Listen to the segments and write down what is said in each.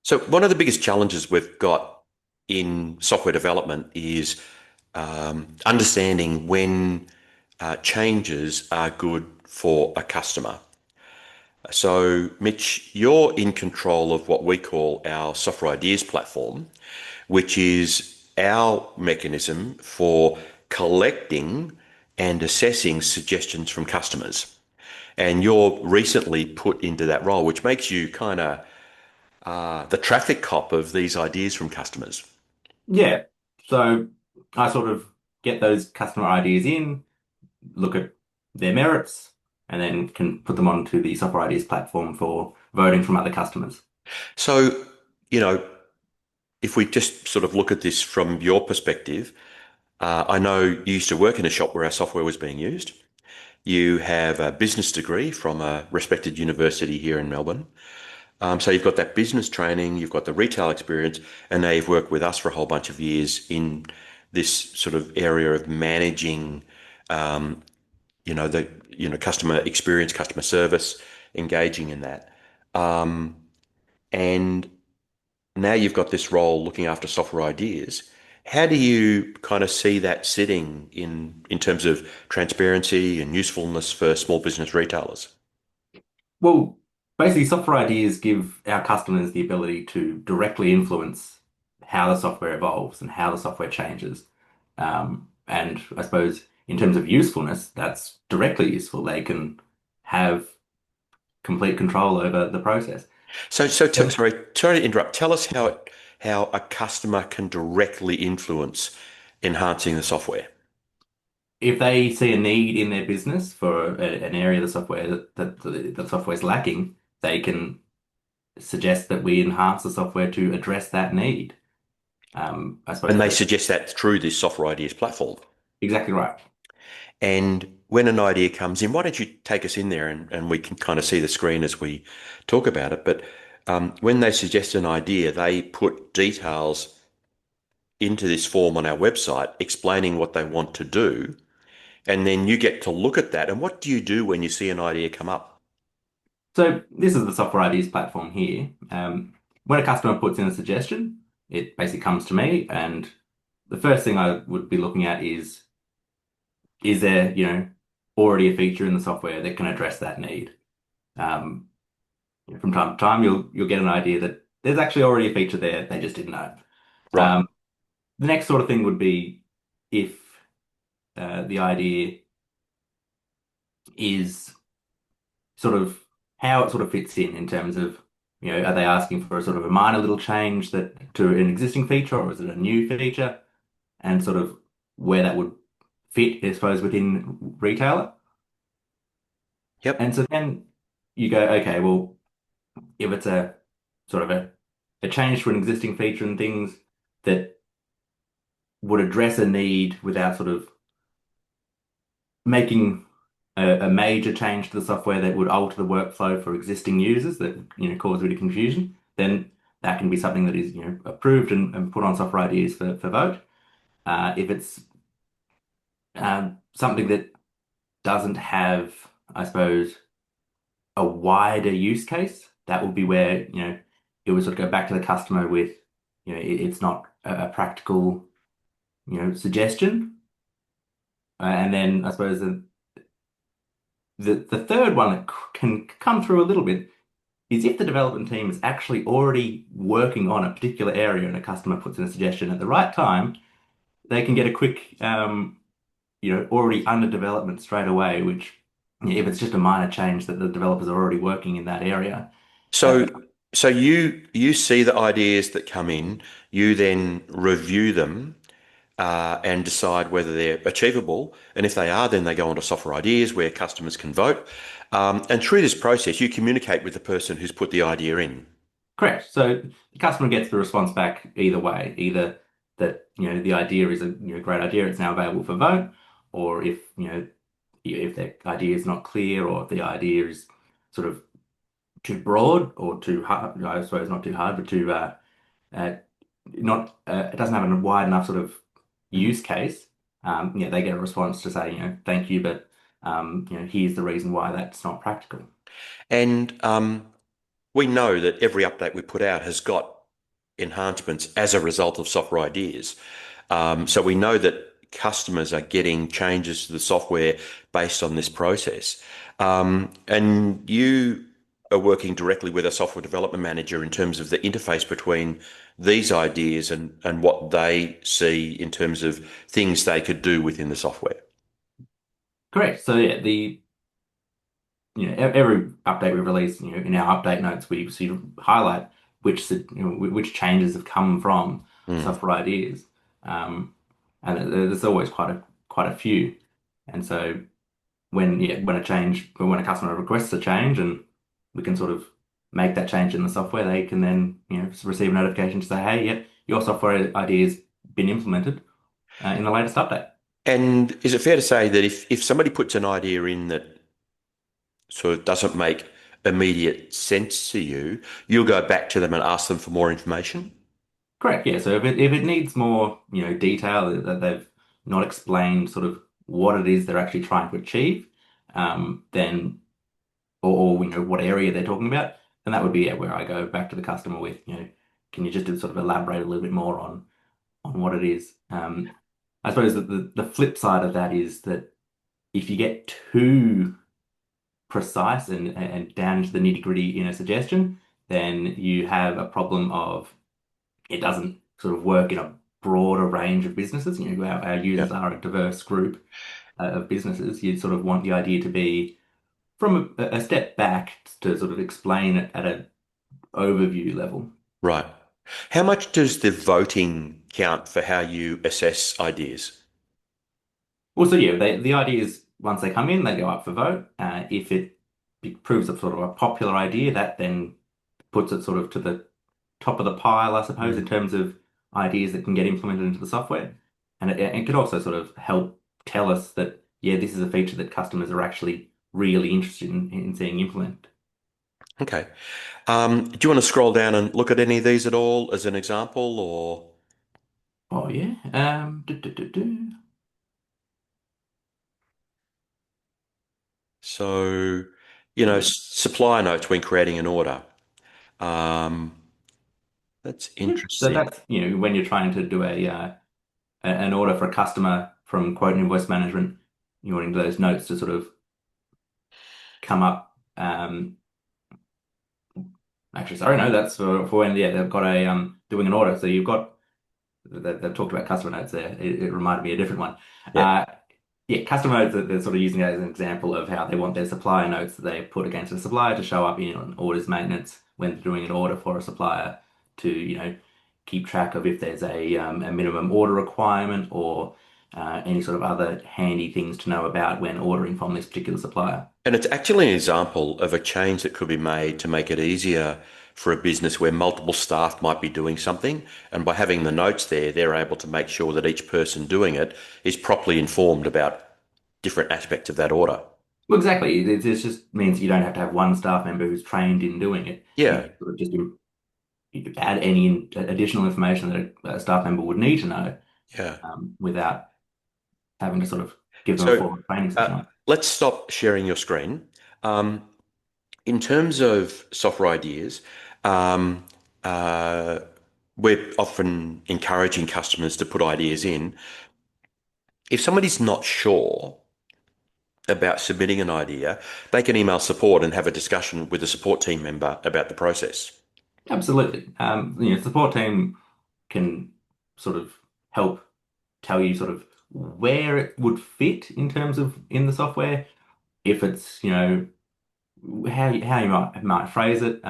So one of the biggest challenges we've got in software development is understanding when changes are good for a customer. So, Mitch, you're in control of what we call our software ideas platform, which is our mechanism for collecting and assessing suggestions from customers. And you're recently put into that role, which makes you kind of the traffic cop of these ideas from customers. Yeah. So I sort of get those customer ideas in, look at their merits, and then can put them onto the software ideas platform for voting from other customers. So, you know, if we just sort of look at this from your perspective, I know you used to work in a shop where our software was being used. You have a business degree from a respected university here in Melbourne. So you've got that business training, you've got the retail experience, and now you've worked with us for a whole bunch of years in this sort of area of managing, um, the customer experience, customer service, engaging in that. Um, and now you've got this role looking after software ideas. How do you kind of see that sitting in terms of transparency and usefulness for small business retailers? Well, basically, software ideas give our customers the ability to directly influence how the software evolves and how the software changes. And I suppose in terms of usefulness, that's directly useful. They can have complete control over the process. Sorry to interrupt. Tell us how a customer can directly influence enhancing the software. If they see a need in their business for an area of the software that the software is lacking, they can suggest that we enhance the software to address that need. I suppose And they that suggest that through this software ideas platform. exactly right. And when an idea comes in, why don't you take us in there and we can kind of see the screen as we talk about it. But when they suggest an idea, they put details into this form on our website explaining what they want to do. And then you get to look at that. And what do you do when you see an idea come up? So this is the software ideas platform here. When a customer puts in a suggestion, it basically comes to me, and the first thing I would be looking at is there, already a feature in the software that can address that need? Um, from time to time, you'll get an idea that there's actually already a feature there, they just didn't know. Right. Um, the next sort of thing would be if the idea is sort of how it sort of fits in terms of, are they asking for a sort of a minor little change that to an existing feature, or is it a new feature? And sort of where that would fit, I suppose, within retailer. And Yep. so then you go, okay, well, if it's a sort of a change to an existing feature and things that would address a need without sort of making a major change to the software that would alter the workflow for existing users that cause a bit of confusion, then that can be something that is approved and put on software ideas for vote. If it's something that doesn't have, I suppose, a wider use case, that would be where it would sort of go back to the customer with it's not a practical suggestion. And then I suppose the third one that can come through a little bit is if the development team is actually already working on a particular area and a customer puts in a suggestion at the right time, they can get a quick, already under development straight away, which if it's just a minor change that the developers are already working in that area. Uh, So, so you see the ideas that come in, you then review them and decide whether they're achievable. And if they are, then they go on to software ideas where customers can vote. And through this process, you communicate with the person who's put the idea in. Correct. So the customer gets the response back either way, either that the idea is a great idea, it's now available for vote, or if their idea is not clear, or if the idea is sort of too broad or too hard, I suppose not too hard, but too uh, not it doesn't have a wide enough sort of use case. They get a response to say, thank you, but here's the reason why that's not practical. And we know that every update we put out has got enhancements as a result of software ideas. So we know that customers are getting changes to the software based on this process. And you are working directly with a software development manager in terms of the interface between these ideas and what they see in terms of things they could do within the software. Correct. So yeah, the every update we release, in our update notes, we sort of highlight which changes have come from Mm, software ideas, um, and there's always quite a few. And so when a customer requests a change, and we can sort of make that change in the software, they can then receive a notification to say, hey, yeah, your software idea has been implemented in the latest update. And is it fair to say that if somebody puts an idea in that sort of doesn't make immediate sense to you, you'll go back to them and ask them for more information? Correct. Yeah. So if it needs more, detail that they've not explained sort of what it is they're actually trying to achieve, then or what area they're talking about, then that would be where I go back to the customer with, can you just sort of elaborate a little bit more on what it is? I suppose that the flip side of that is that if you get too precise and down to the nitty-gritty in a suggestion, then you have a problem of it doesn't sort of work in a broader range of businesses. Our Yeah. users are a diverse group of businesses. You sort of want the idea to be from a step back to sort of explain it at an overview level. Right. How much does the voting count for how you assess ideas? Also, yeah, the idea is once they come in, they go up for vote. If it proves a sort of a popular idea, that then puts it sort of to the top of the pile, I suppose, in Mm. terms of ideas that can get implemented into the software. And it could also sort of help tell us that, yeah, this is a feature that customers are actually really interested in seeing implemented. Okay. Do you want to scroll down and look at any of these at all as an example, or Oh, yeah. so, Yeah. supply notes when creating an order. Um, that's Yeah. So interesting. that's, when you're trying to do an order for a customer from quote and invoice management, you wanting those notes to sort of come up. Actually, sorry, no, that's for when they've got a doing an order. So you've got they've talked about customer notes there. It reminded me of a different one. Yeah. Uh, yeah, customer notes, they're sort of using it as an example of how they want their supplier notes that they put against a supplier to show up in orders maintenance when they're doing an order for a supplier to, keep track of if there's a minimum order requirement or any sort of other handy things to know about when ordering from this particular supplier. And it's actually an example of a change that could be made to make it easier for a business where multiple staff might be doing something. And by having the notes there, they're able to make sure that each person doing it is properly informed about different aspects of that order. Well, exactly. It just means you don't have to have one staff member who's trained in doing it. You Yeah, can sort of just you could add any additional information that a staff member would need to know yeah. without having to sort of give them a So formal training session on it. let's stop sharing your screen. Um, in terms of software ideas, um, uh, we're often encouraging customers to put ideas in. If somebody's not sure about submitting an idea, they can email support and have a discussion with a support team member about the process. Absolutely. Support team can sort of help tell you sort of where it would fit in terms of in the software, if it's, how you might phrase it.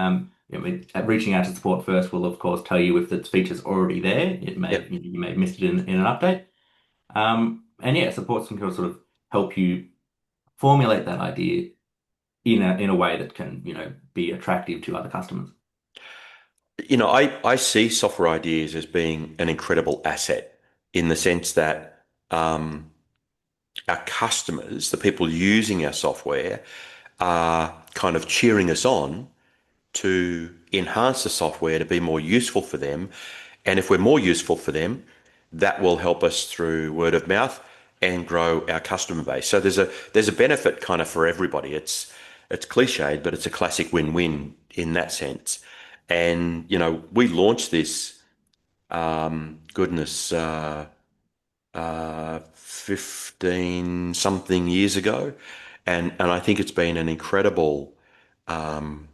Reaching out to support first will of course tell you if the feature's already there. It may Yep. you may have missed it in an update. And yeah, support can sort of help you formulate that idea in a way that can, be attractive to other customers. I see software ideas as being an incredible asset in the sense that our customers, the people using our software, are kind of cheering us on to enhance the software to be more useful for them. And if we're more useful for them, that will help us through word of mouth and grow our customer base. So there's a benefit kind of for everybody. It's cliched, but it's a classic win-win in that sense. And, we launched this, goodness, 15 something years ago. And I think it's been an incredible um,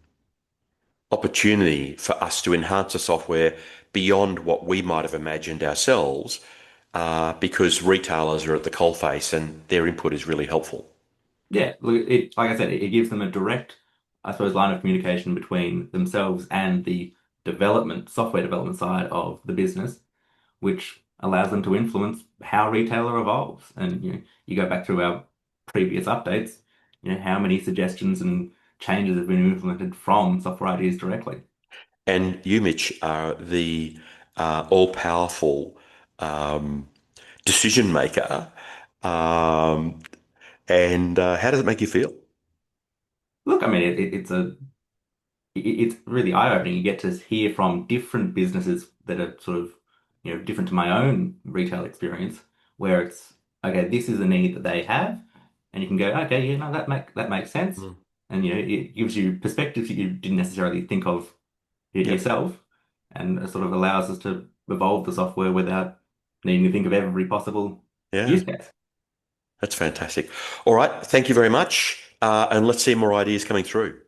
opportunity for us to enhance the software beyond what we might have imagined ourselves, because retailers are at the coalface and their input is really helpful. Yeah, look, it like I said, it gives them a direct, I suppose, line of communication between themselves and the software development side of the business, which allows them to influence how retailer evolves. And you go back through our previous updates, how many suggestions and changes have been implemented from software ideas directly. And you, Mitch, are the all-powerful um, decision maker. Um, and how does it make you feel? Look, I mean, it's really eye-opening. You get to hear from different businesses that are sort of, different to my own retail experience, where it's, okay, this is a need that they have, and you can go, okay, that makes sense. Mm. And it gives you perspectives that you didn't necessarily think of Yep. yourself, and it sort of allows us to evolve the software without needing to think of every possible Yeah, use case. that's fantastic. All right. Thank you very much. And let's see more ideas coming through.